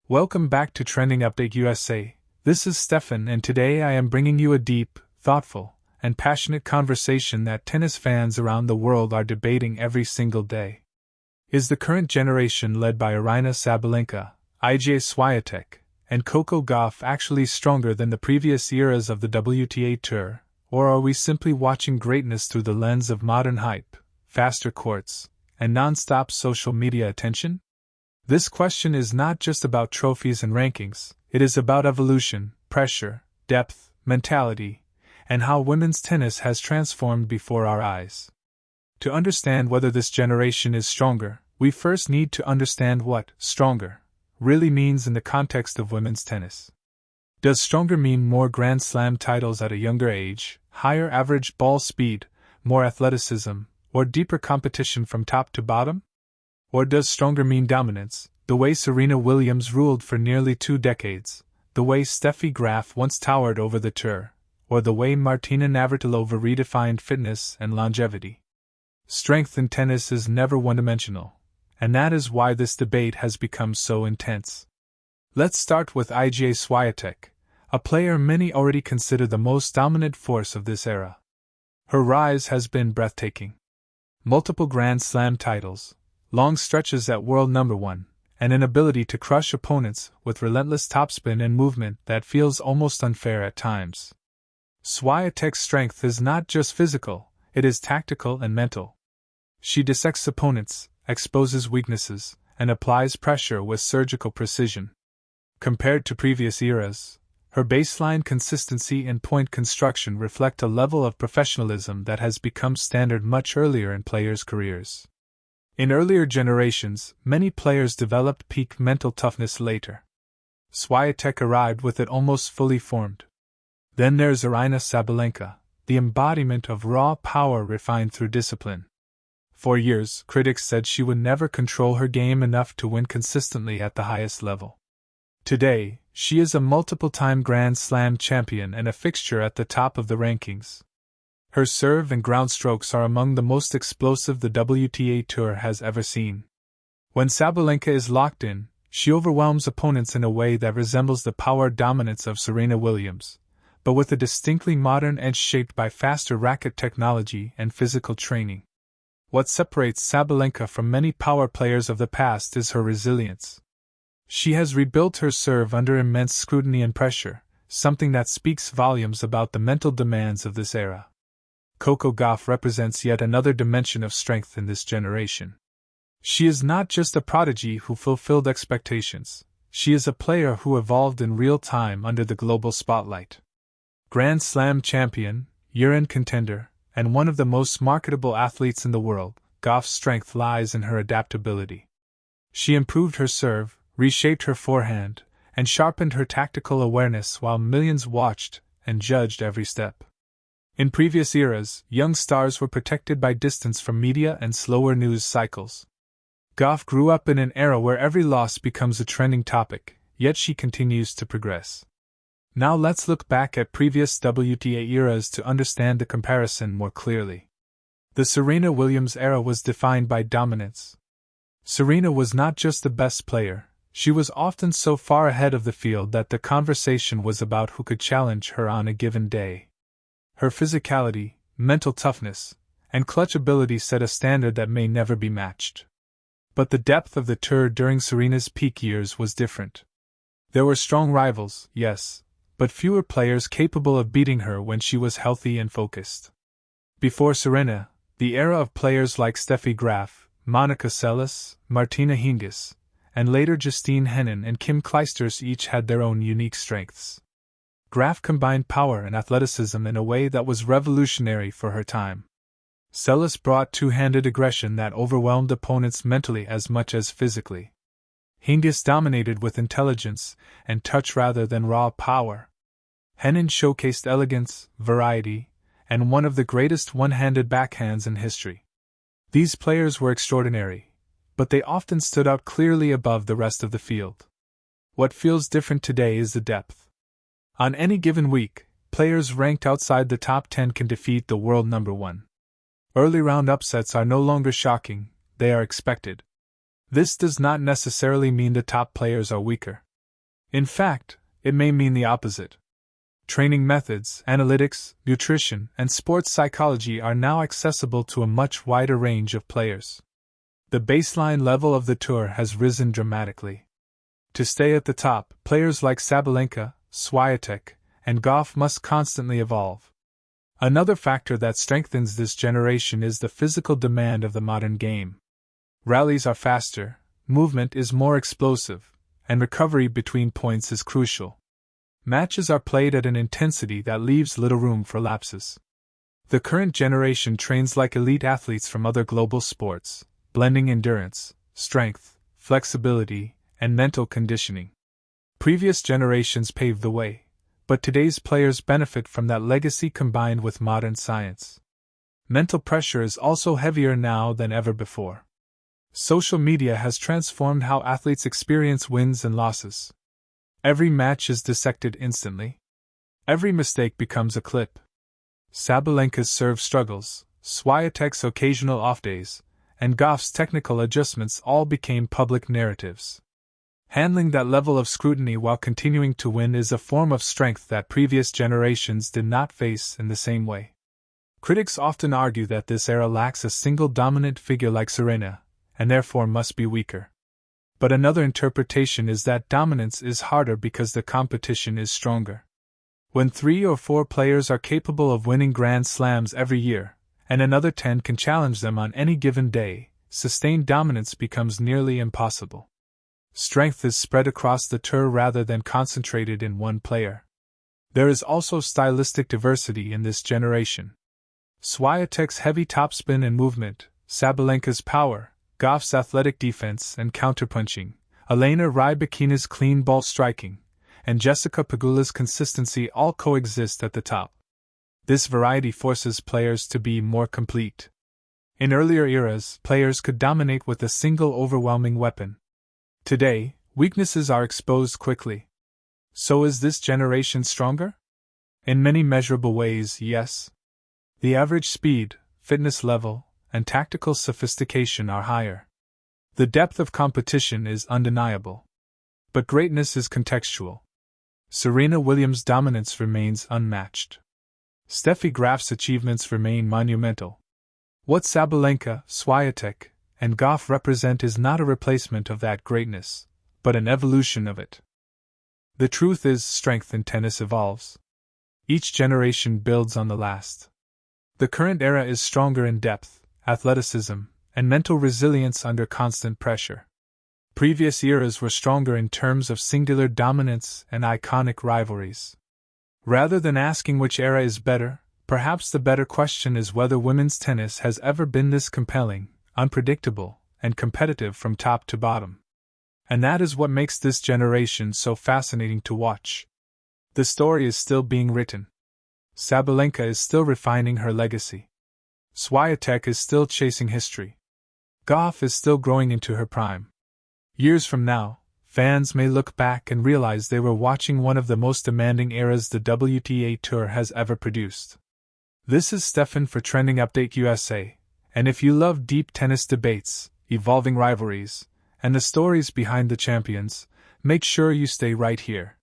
Welcome back to Trending Update USA. This is Stefan, and today I am bringing you a deep, thoughtful, and passionate conversation that tennis fans around the world are debating every single day. Is the current generation led by Aryna Sabalenka, Iga Swiatek, and Coco Gauff actually stronger than the previous eras of the WTA Tour, or are we simply watching greatness through the lens of modern hype, faster courts, and non-stop social media attention? This question is not just about trophies and rankings, it is about evolution, pressure, depth, mentality, and how women's tennis has transformed before our eyes. To understand whether this generation is stronger, we first need to understand what stronger really means in the context of women's tennis. Does stronger mean more Grand Slam titles at a younger age, higher average ball speed, more athleticism, or deeper competition from top to bottom? Or does stronger mean dominance, the way Serena Williams ruled for nearly 2 decades, the way Steffi Graf once towered over the tour, or the way Martina Navratilova redefined fitness and longevity? Strength in tennis is never one-dimensional, and that is why this debate has become so intense. Let's start with Iga Swiatek, a player many already consider the most dominant force of this era. Her rise has been breathtaking. Multiple Grand Slam titles, long stretches at world number 1, and an ability to crush opponents with relentless topspin and movement that feels almost unfair at times. Swiatek's strength is not just physical, it is tactical and mental. She dissects opponents, exposes weaknesses, and applies pressure with surgical precision. Compared to previous eras, her baseline consistency and point construction reflect a level of professionalism that has become standard much earlier in players' careers. In earlier generations, many players developed peak mental toughness later. Swiatek arrived with it almost fully formed. Then there's Aryna Sabalenka, the embodiment of raw power refined through discipline. For years, critics said she would never control her game enough to win consistently at the highest level. Today, she is a multiple-time Grand Slam champion and a fixture at the top of the rankings. Her serve and ground strokes are among the most explosive the WTA Tour has ever seen. When Sabalenka is locked in, she overwhelms opponents in a way that resembles the power dominance of Serena Williams, but with a distinctly modern edge shaped by faster racket technology and physical training. What separates Sabalenka from many power players of the past is her resilience. She has rebuilt her serve under immense scrutiny and pressure, something that speaks volumes about the mental demands of this era. Coco Gauff represents yet another dimension of strength in this generation. She is not just a prodigy who fulfilled expectations, she is a player who evolved in real time under the global spotlight. Grand Slam champion, year-end contender, and one of the most marketable athletes in the world, Gauff's strength lies in her adaptability. She improved her serve, reshaped her forehand, and sharpened her tactical awareness while millions watched and judged every step. In previous eras, young stars were protected by distance from media and slower news cycles. Gauff grew up in an era where every loss becomes a trending topic, yet she continues to progress. Now let's look back at previous WTA eras to understand the comparison more clearly. The Serena Williams era was defined by dominance. Serena was not just the best player, she was often so far ahead of the field that the conversation was about who could challenge her on a given day. Her physicality, mental toughness, and clutch ability set a standard that may never be matched. But the depth of the tour during Serena's peak years was different. There were strong rivals, yes, but fewer players capable of beating her when she was healthy and focused. Before Serena, the era of players like Steffi Graf, Monica Seles, Martina Hingis, and later Justine Henin and Kim Clijsters each had their own unique strengths. Graf combined power and athleticism in a way that was revolutionary for her time. Seles brought two-handed aggression that overwhelmed opponents mentally as much as physically. Hingis dominated with intelligence and touch rather than raw power. Henin showcased elegance, variety, and one of the greatest one-handed backhands in history. These players were extraordinary, but they often stood out clearly above the rest of the field. What feels different today is the depth. On any given week, players ranked outside the top 10 can defeat the world number 1. Early round upsets are no longer shocking, they are expected. This does not necessarily mean the top players are weaker. In fact, it may mean the opposite. Training methods, analytics, nutrition, and sports psychology are now accessible to a much wider range of players. The baseline level of the tour has risen dramatically. To stay at the top, players like Sabalenka, Swiatek, and Gauff must constantly evolve. Another factor that strengthens this generation is the physical demand of the modern game. Rallies are faster, movement is more explosive, and recovery between points is crucial. Matches are played at an intensity that leaves little room for lapses. The current generation trains like elite athletes from other global sports, blending endurance, strength, flexibility, and mental conditioning. Previous generations paved the way, but today's players benefit from that legacy combined with modern science. Mental pressure is also heavier now than ever before. Social media has transformed how athletes experience wins and losses. Every match is dissected instantly. Every mistake becomes a clip. Sabalenka's serve struggles, Swiatek's occasional off days, and Gauff's technical adjustments all became public narratives. Handling that level of scrutiny while continuing to win is a form of strength that previous generations did not face in the same way. Critics often argue that this era lacks a single dominant figure like Serena, and therefore must be weaker. But another interpretation is that dominance is harder because the competition is stronger. When 3 or 4 players are capable of winning Grand Slams every year, and another 10 can challenge them on any given day, sustained dominance becomes nearly impossible. Strength is spread across the tour rather than concentrated in one player. There is also stylistic diversity in this generation. Swiatek's heavy topspin and movement, Sabalenka's power, Gauff's athletic defense and counterpunching, Elena Rybakina's clean ball striking, and Jessica Pegula's consistency all coexist at the top. This variety forces players to be more complete. In earlier eras, players could dominate with a single overwhelming weapon. Today, weaknesses are exposed quickly. So is this generation stronger? In many measurable ways, yes. The average speed, fitness level, and tactical sophistication are higher. The depth of competition is undeniable. But greatness is contextual. Serena Williams' dominance remains unmatched. Steffi Graf's achievements remain monumental. What Sabalenka, Swiatek, and Gauff represent is not a replacement of that greatness, but an evolution of it. The truth is, strength in tennis evolves. Each generation builds on the last. The current era is stronger in depth, athleticism, and mental resilience under constant pressure. Previous eras were stronger in terms of singular dominance and iconic rivalries. Rather than asking which era is better, perhaps the better question is whether women's tennis has ever been this compelling, unpredictable, and competitive from top to bottom. And that is what makes this generation so fascinating to watch. The story is still being written. Sabalenka is still refining her legacy. Swiatek is still chasing history. Gauff is still growing into her prime. Years from now, fans may look back and realize they were watching one of the most demanding eras the WTA Tour has ever produced. This is Steffan for Trending Update USA, and if you love deep tennis debates, evolving rivalries, and the stories behind the champions, make sure you stay right here.